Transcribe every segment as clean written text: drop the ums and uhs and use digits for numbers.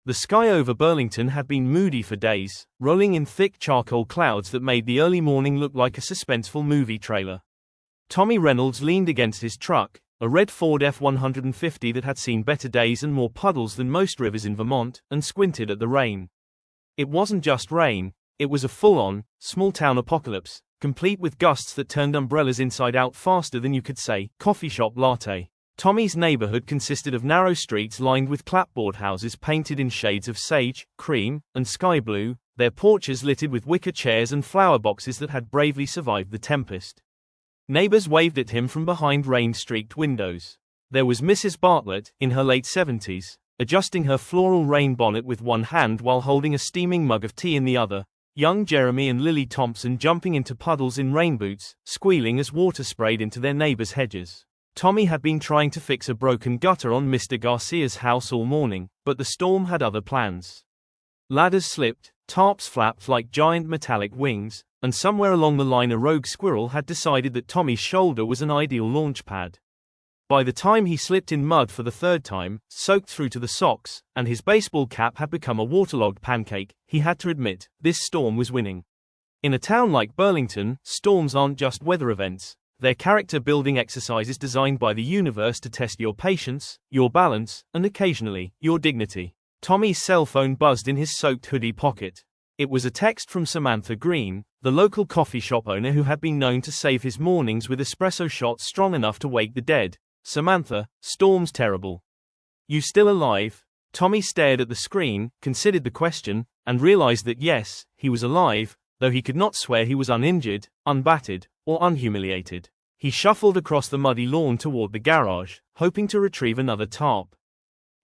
The sky over Burlington had been moody for days, rolling in thick charcoal clouds that made the early morning look like a suspenseful movie trailer. Tommy Reynolds leaned against his truck, a red Ford F-150 that had seen better days and more puddles than most rivers in Vermont, and squinted at the rain. It wasn't just rain, it was a full-on, small-town apocalypse, complete with gusts that turned umbrellas inside out faster than you could say, coffee shop latte. Tommy's neighborhood consisted of narrow streets lined with clapboard houses painted in shades of sage, cream, and sky blue, their porches littered with wicker chairs and flower boxes that had bravely survived the tempest. Neighbors waved at him from behind rain-streaked windows. There was Mrs. Bartlett, in her late 70s, adjusting her floral rain bonnet with one hand while holding a steaming mug of tea in the other, young Jeremy and Lily Thompson jumping into puddles in rain boots, squealing as water sprayed into their neighbors' hedges. Tommy had been trying to fix a broken gutter on Mr. Garcia's house all morning, but the storm had other plans. Ladders slipped, tarps flapped like giant metallic wings, and somewhere along the line a rogue squirrel had decided that Tommy's shoulder was an ideal launch pad. By the time he slipped in mud for the third time, soaked through to the socks, and his baseball cap had become a waterlogged pancake, he had to admit, this storm was winning. In a town like Burlington, storms aren't just weather events. They're character-building exercises designed by the universe to test your patience, your balance, and occasionally, your dignity. Tommy's cell phone buzzed in his soaked hoodie pocket. It was a text from Samantha Green, the local coffee shop owner who had been known to save his mornings with espresso shots strong enough to wake the dead. "Samantha, storm's terrible. You still alive?" Tommy stared at the screen, considered the question, and realized that yes, he was alive, though he could not swear he was uninjured, unbattered, or unhumiliated. He shuffled across the muddy lawn toward the garage, hoping to retrieve another tarp.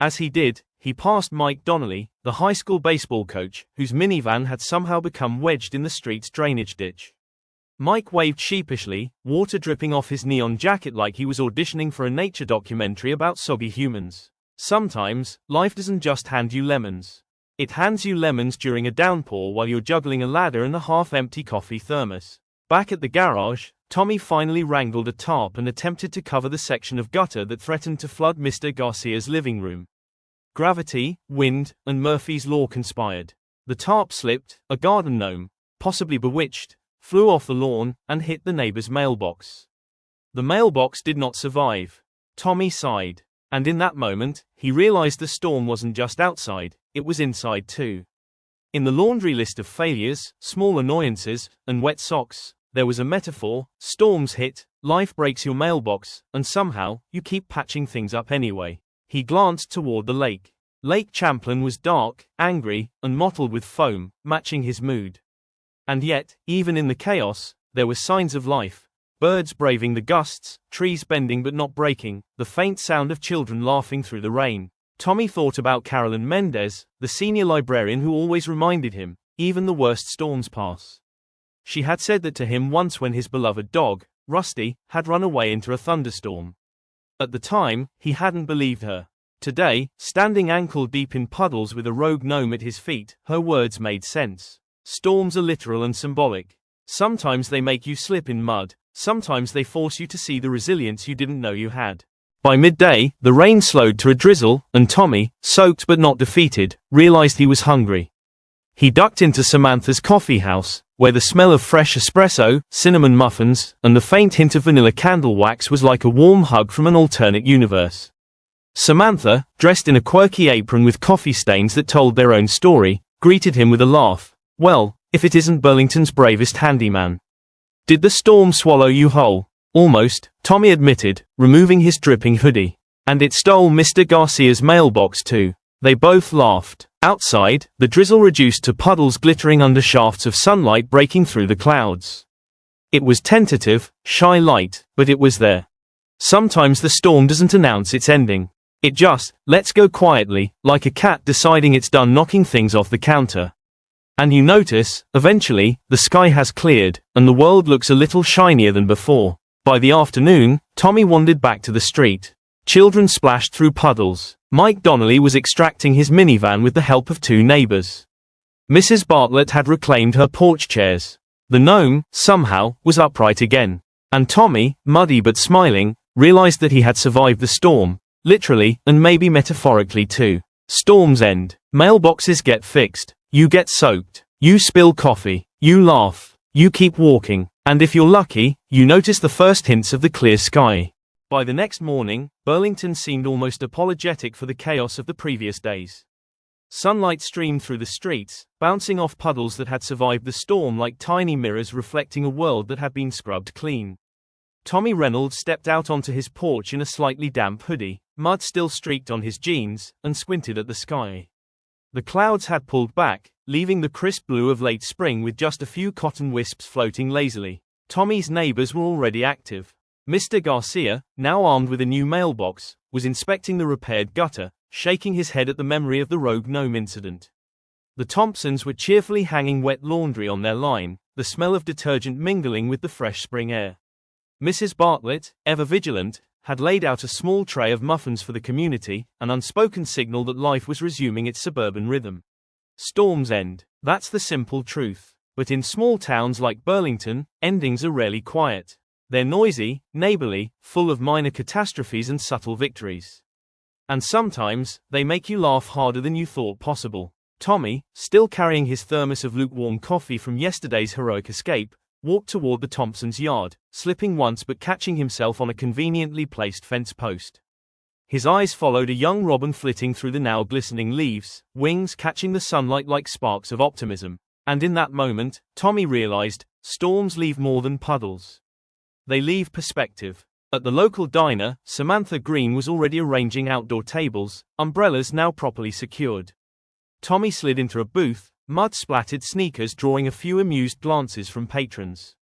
As he did, he passed Mike Donnelly, the high school baseball coach, whose minivan had somehow become wedged in the street's drainage ditch. Mike waved sheepishly, water dripping off his neon jacket like he was auditioning for a nature documentary about soggy humans. Sometimes, life doesn't just hand you lemons. It hands you lemons during a downpour while you're juggling a ladder and a half-empty coffee thermos. Back at the garage, Tommy finally wrangled a tarp and attempted to cover the section of gutter that threatened to flood Mr. Garcia's living room. Gravity, wind, and Murphy's Law conspired. The tarp slipped, a garden gnome, possibly bewitched, flew off the lawn, and hit the neighbor's mailbox. The mailbox did not survive. Tommy sighed. And in that moment, he realized the storm wasn't just outside, it was inside too. In the laundry list of failures, small annoyances, and wet socks, there was a metaphor: storms hit, life breaks your mailbox, and somehow, you keep patching things up anyway. He glanced toward the lake. Lake Champlain was dark, angry, and mottled with foam, matching his mood. And yet, even in the chaos, there were signs of life. Birds braving the gusts, trees bending but not breaking, the faint sound of children laughing through the rain. Tommy thought about Carolyn Mendez, the senior librarian who always reminded him, even the worst storms pass. She had said that to him once when his beloved dog, Rusty, had run away into a thunderstorm. At the time, he hadn't believed her. Today, standing ankle-deep in puddles with a rogue gnome at his feet, her words made sense. Storms are literal and symbolic. Sometimes they make you slip in mud, sometimes they force you to see the resilience you didn't know you had. By midday, the rain slowed to a drizzle, and Tommy, soaked but not defeated, realized he was hungry. He ducked into Samantha's coffee house, where the smell of fresh espresso, cinnamon muffins, and the faint hint of vanilla candle wax was like a warm hug from an alternate universe. Samantha, dressed in a quirky apron with coffee stains that told their own story, greeted him with a laugh. "Well, if it isn't Burlington's bravest handyman. Did the storm swallow you whole?" "Almost," Tommy admitted, removing his dripping hoodie. "And it stole Mr. Garcia's mailbox too." They both laughed. Outside, the drizzle reduced to puddles glittering under shafts of sunlight breaking through the clouds. It was tentative, shy light, but it was there. Sometimes the storm doesn't announce its ending. It just lets go quietly, like a cat deciding it's done knocking things off the counter. And you notice, eventually, the sky has cleared, and the world looks a little shinier than before. By the afternoon, Tommy wandered back to the street. Children splashed through puddles. Mike Donnelly was extracting his minivan with the help of two neighbors. Mrs. Bartlett had reclaimed her porch chairs. The gnome, somehow, was upright again. And Tommy, muddy but smiling, realized that he had survived the storm, literally, and maybe metaphorically too. Storms end. Mailboxes get fixed. You get soaked. You spill coffee. You laugh. You keep walking. And if you're lucky, you notice the first hints of the clear sky. By the next morning, Burlington seemed almost apologetic for the chaos of the previous days. Sunlight streamed through the streets, bouncing off puddles that had survived the storm like tiny mirrors reflecting a world that had been scrubbed clean. Tommy Reynolds stepped out onto his porch in a slightly damp hoodie, mud still streaked on his jeans, and squinted at the sky. The clouds had pulled back, leaving the crisp blue of late spring with just a few cotton wisps floating lazily. Tommy's neighbors were already active. Mr. Garcia, now armed with a new mailbox, was inspecting the repaired gutter, shaking his head at the memory of the rogue gnome incident. The Thompsons were cheerfully hanging wet laundry on their line, the smell of detergent mingling with the fresh spring air. Mrs. Bartlett, ever vigilant, had laid out a small tray of muffins for the community, an unspoken signal that life was resuming its suburban rhythm. Storms end. That's the simple truth. But in small towns like Burlington, endings are rarely quiet. They're noisy, neighborly, full of minor catastrophes and subtle victories. And sometimes, they make you laugh harder than you thought possible. Tommy, still carrying his thermos of lukewarm coffee from yesterday's heroic escape, walked toward the Thompsons' yard, slipping once but catching himself on a conveniently placed fence post. His eyes followed a young robin flitting through the now glistening leaves, wings catching the sunlight like sparks of optimism. And in that moment, Tommy realized, storms leave more than puddles. They leave perspective. At the local diner, Samantha Green was already arranging outdoor tables, umbrellas now properly secured. Tommy slid into a booth, mud-splattered sneakers drawing a few amused glances from patrons.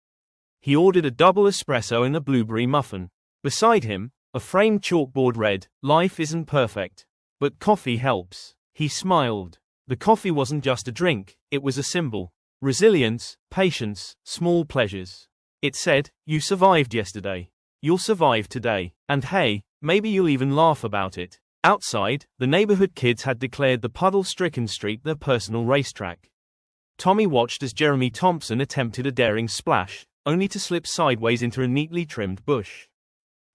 He ordered a double espresso and a blueberry muffin. Beside him, a framed chalkboard read, "Life isn't perfect, but coffee helps." He smiled. The coffee wasn't just a drink, it was a symbol. Resilience, patience, small pleasures. It said, you survived yesterday. You'll survive today. And hey, maybe you'll even laugh about it. Outside, the neighborhood kids had declared the puddle-stricken street their personal racetrack. Tommy watched as Jeremy Thompson attempted a daring splash, only to slip sideways into a neatly trimmed bush.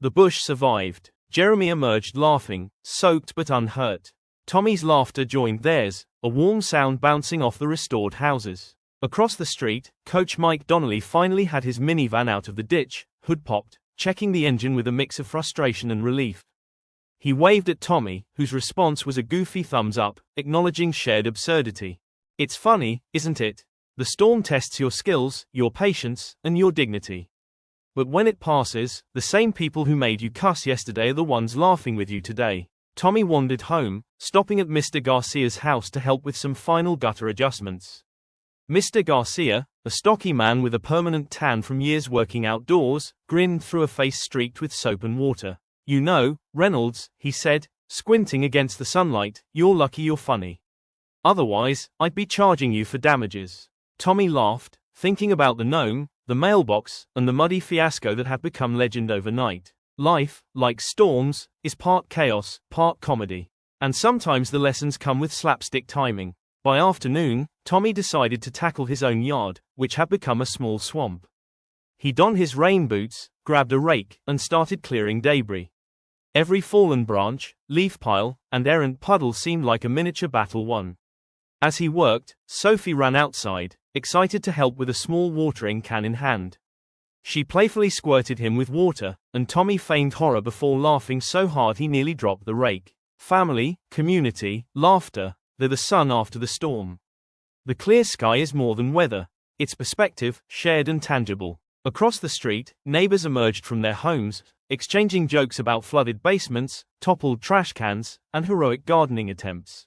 The bush survived. Jeremy emerged laughing, soaked but unhurt. Tommy's laughter joined theirs, a warm sound bouncing off the restored houses. Across the street, Coach Mike Donnelly finally had his minivan out of the ditch, hood popped, checking the engine with a mix of frustration and relief. He waved at Tommy, whose response was a goofy thumbs up, acknowledging shared absurdity. It's funny, isn't it? The storm tests your skills, your patience, and your dignity. But when it passes, the same people who made you cuss yesterday are the ones laughing with you today. Tommy wandered home, stopping at Mr. Garcia's house to help with some final gutter adjustments. Mr. Garcia, a stocky man with a permanent tan from years working outdoors, grinned through a face streaked with soap and water. You know, Reynolds, he said, squinting against the sunlight, you're lucky you're funny. Otherwise, I'd be charging you for damages. Tommy laughed, thinking about the gnome, the mailbox, and the muddy fiasco that had become legend overnight. Life, like storms, is part chaos, part comedy. And sometimes the lessons come with slapstick timing. By afternoon, Tommy decided to tackle his own yard, which had become a small swamp. He donned his rain boots, grabbed a rake, and started clearing debris. Every fallen branch, leaf pile, and errant puddle seemed like a miniature battle won. As he worked, Sophie ran outside, excited to help with a small watering can in hand. She playfully squirted him with water, and Tommy feigned horror before laughing so hard he nearly dropped the rake. Family, community, laughter, they're the sun after the storm. The clear sky is more than weather. It's perspective, shared and tangible. Across the street, neighbors emerged from their homes, exchanging jokes about flooded basements, toppled trash cans, and heroic gardening attempts.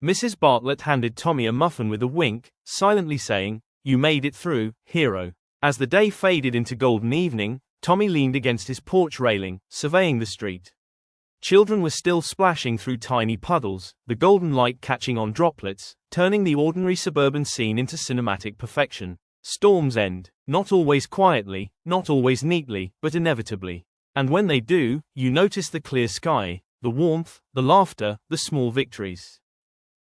Mrs. Bartlett handed Tommy a muffin with a wink, silently saying, "You made it through, hero." As the day faded into golden evening, Tommy leaned against his porch railing, surveying the street. Children were still splashing through tiny puddles, the golden light catching on droplets, turning the ordinary suburban scene into cinematic perfection. Storms end, not always quietly, not always neatly, but inevitably. And when they do, you notice the clear sky, the warmth, the laughter, the small victories.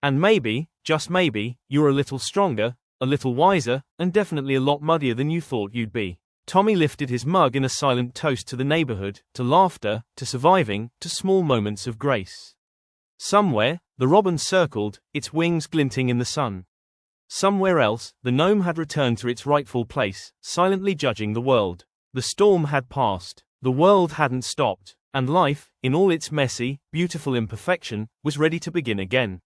And maybe, just maybe, you're a little stronger, a little wiser, and definitely a lot muddier than you thought you'd be. Tommy lifted his mug in a silent toast to the neighborhood, to laughter, to surviving, to small moments of grace. Somewhere, The robin circled, its wings glinting in the sun. Somewhere else, the gnome had returned to its rightful place, silently judging the world. The storm had passed. The world hadn't stopped. And life, in all its messy, beautiful imperfection, was ready to begin again.